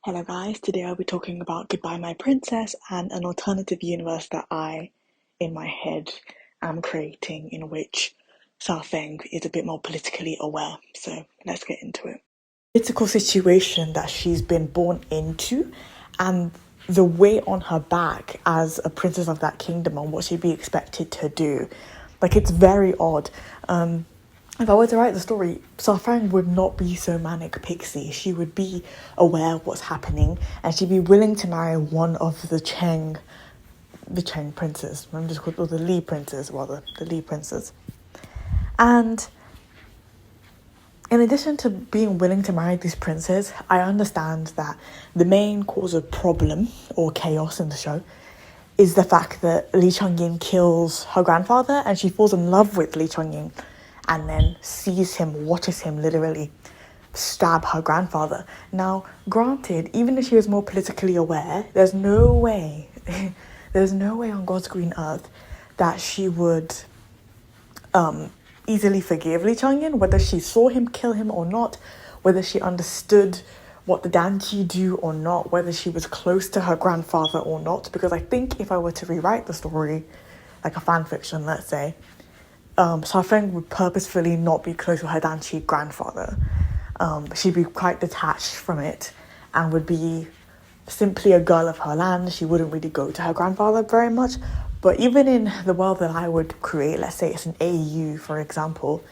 Hello guys, today I'll be talking about Goodbye My Princess and an alternative universe that I, in my head, am creating in which Xiaofeng is a bit more politically aware. So let's get into it. Political situation that she's been born into and the weight on her back as a princess of that kingdom and what she'd be expected to do. Like, it's very odd. If I were to write the story, Xiaofeng would not be so manic pixie. She would be aware of what's happening and she'd be willing to marry one of the Cheng princes. I'm just called, or the Li princes rather, the Li princes. And in addition to being willing to marry these princes, I understand that the main cause of problem or chaos in the show is the fact that Li Changyin kills her grandfather and she falls in love with Li Changyin and then sees him, watches him literally stab her grandfather. Now, granted, even if she was more politically aware, there's no way on God's green earth that she would easily forgive Li Changyin, whether she saw him kill him or not, whether she understood what the Danqi do or not, whether she was close to her grandfather or not. Because I think if I were to rewrite the story, like a fan fiction, let's say, Xiaofeng would purposefully not be close with her Danqi grandfather. She'd be quite detached from it and would be simply a girl of her land. She wouldn't really go to her grandfather very much. But even in the world that I would create, let's say it's an AU, for example,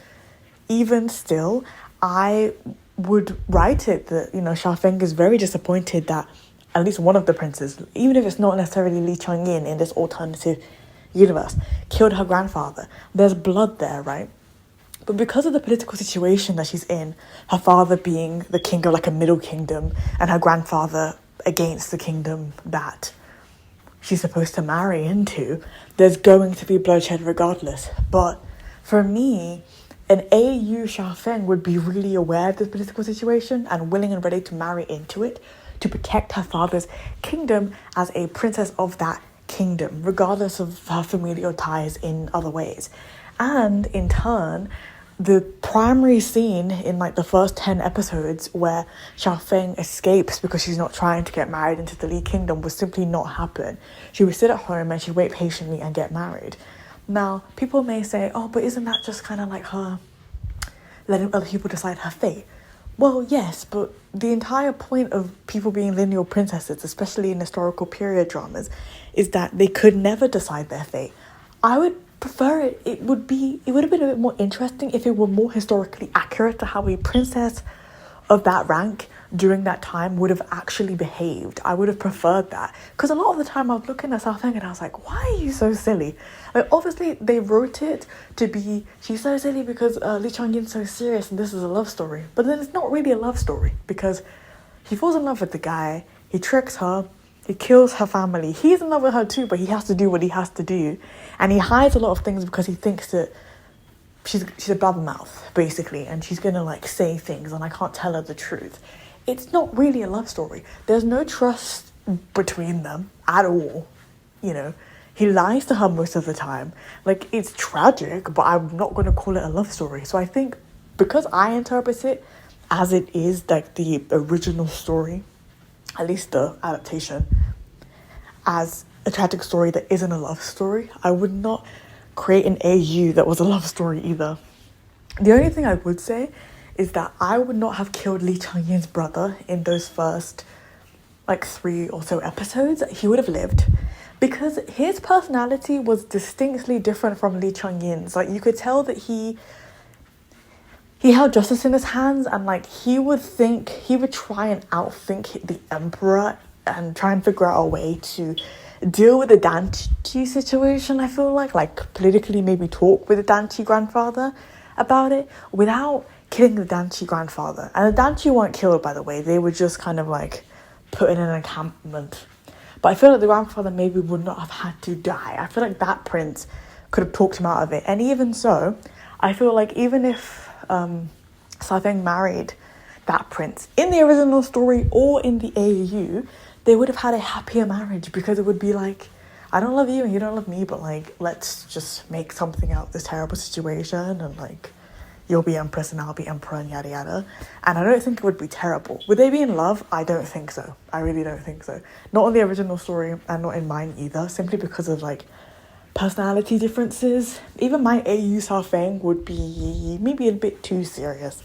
even still, I would write it that, Xiaofeng is very disappointed that at least one of the princes, even if it's not necessarily Li Changyin in this alternative universe, killed her grandfather. There's blood there, right? But because of the political situation that she's in, her father being the king of like a middle kingdom and her grandfather against the kingdom that she's supposed to marry into, there's going to be bloodshed regardless. But for me, an AU Xiaofeng would be really aware of the political situation and willing and ready to marry into it to protect her father's kingdom as a princess of that kingdom, regardless of her familial ties in other ways. And in turn, the primary scene in like the first 10 episodes where Xiaofeng escapes because she's not trying to get married into the Li kingdom would simply not happen. She would sit at home and she'd wait patiently and get married. Now, people may say, oh, but isn't that just kind of like her letting other people decide her fate? Well, yes, but the entire point of people being lineal princesses, especially in historical period dramas, is that they could never decide their fate. I would prefer it. It would have been a bit more interesting if it were more historically accurate to how a princess of that rank during that time would have actually behaved. I would have preferred that. Because a lot of the time I was looking at Xiaofeng and I was like, why are you so silly? Like, obviously they wrote it to be, she's so silly because Li Changyin's so serious and this is a love story. But then it's not really a love story because he falls in love with the guy, he tricks her, he kills her family. He's in love with her too, but he has to do what he has to do. And he hides a lot of things because he thinks that she's a blabbermouth, basically, and she's gonna like say things and I can't tell her the truth. It's not really a love story. There's no trust between them at all. He lies to her most of the time. Like, it's tragic, but I'm not gonna call it a love story. So I think because I interpret it as it is, like the original story, at least the adaptation, as a tragic story that isn't a love story, I would not create an AU that was a love story either. The only thing I would say is that I would not have killed Li Changyin's brother in those first 3 or so episodes. He would have lived because his personality was distinctly different from Li Changyin's. Like, you could tell that he held justice in his hands and he would try and outthink the emperor and try and figure out a way to deal with the Danqi situation. I feel like politically maybe talk with the Danqi grandfather about it without killing the Danqi grandfather. And the Danqi weren't killed, by the way. They were just kind of put in an encampment. But I feel like the grandfather maybe would not have had to die. I feel like that prince could have talked him out of it. And even so, I feel like even if Xiaofeng married that prince in the original story or in the AU, they would have had a happier marriage because it would be like, I don't love you and you don't love me, but let's just make something out of this terrible situation and you'll be empress and I'll be emperor and yada yada. And I don't think it would be terrible. Would they be in love? I don't think so. I really don't think so. Not in the original story and not in mine either, simply because of like personality differences. Even my AU Xiaofeng would be maybe a bit too serious.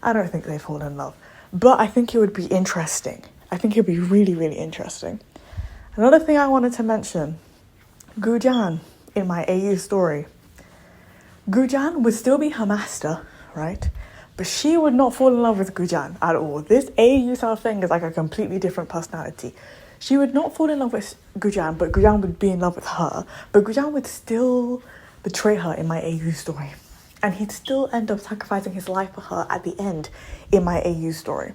I don't think they fall in love. But I think it would be interesting. I think it would be really, really interesting. Another thing I wanted to mention, Gujan in my AU story. Gujan would still be her master, right? But she would not fall in love with Gujan at all. This AU Xiaofeng is like a completely different personality. She would not fall in love with Gujan, but Gujan would be in love with her. But Gujan would still betray her in my AU story. And he'd still end up sacrificing his life for her at the end in my AU story.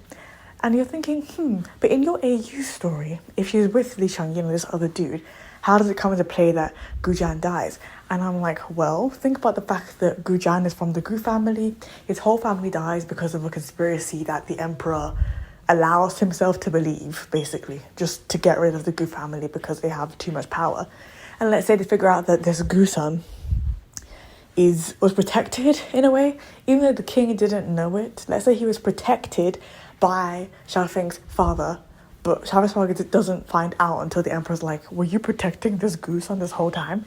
And you're thinking, but in your AU story, if she's with Li Changyin or this other dude, how does it come into play that Gujan dies? And I'm like, well, think about the fact that Gujan is from the Gu family. His whole family dies because of a conspiracy that the emperor allows himself to believe, basically, just to get rid of the Gu family because they have too much power. And let's say they figure out that this Gu son was protected in a way, even though the king didn't know it. Let's say he was protected by Xiaofeng's father, but Xiaofeng's father doesn't find out until the emperor's like, were you protecting this Gu son this whole time?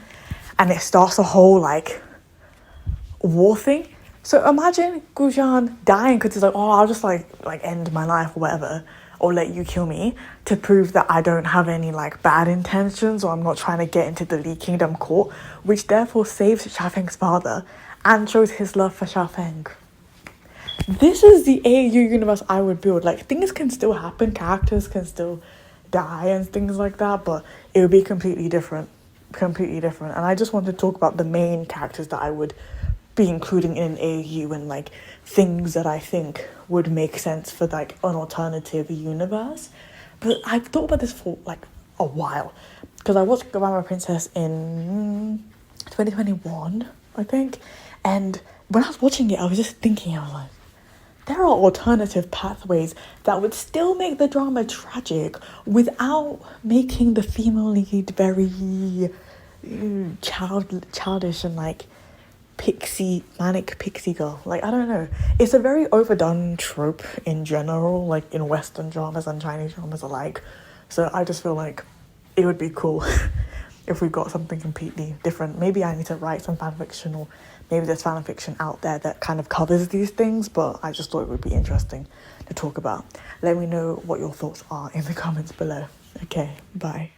And it starts a whole like war thing. So imagine Gujan dying because he's like, oh, I'll just like end my life or whatever, or let you kill me to prove that I don't have any like bad intentions or I'm not trying to get into the Li Kingdom court, which therefore saves Xiaofeng's father and shows his love for Xiaofeng. This is the AU universe I would build. Like, things can still happen, characters can still die and things like that, but it would be completely different. And I just want to talk about the main characters that I would be including in an AU and like things that I think would make sense for like an alternative universe. But I've thought about this for like a while because I watched Grandma Princess in 2021, I think, and when I was watching it I was just thinking, I was like, there are alternative pathways that would still make the drama tragic without making the female lead very childish and like manic pixie girl. Like, I don't know. It's a very overdone trope in general, like in Western dramas and Chinese dramas alike. So I just feel like it would be cool if we got something completely different. Maybe I need to write some fanfiction, or maybe there's fanfiction out there that kind of covers these things, but I just thought it would be interesting to talk about. Let me know what your thoughts are in the comments below. Okay, bye.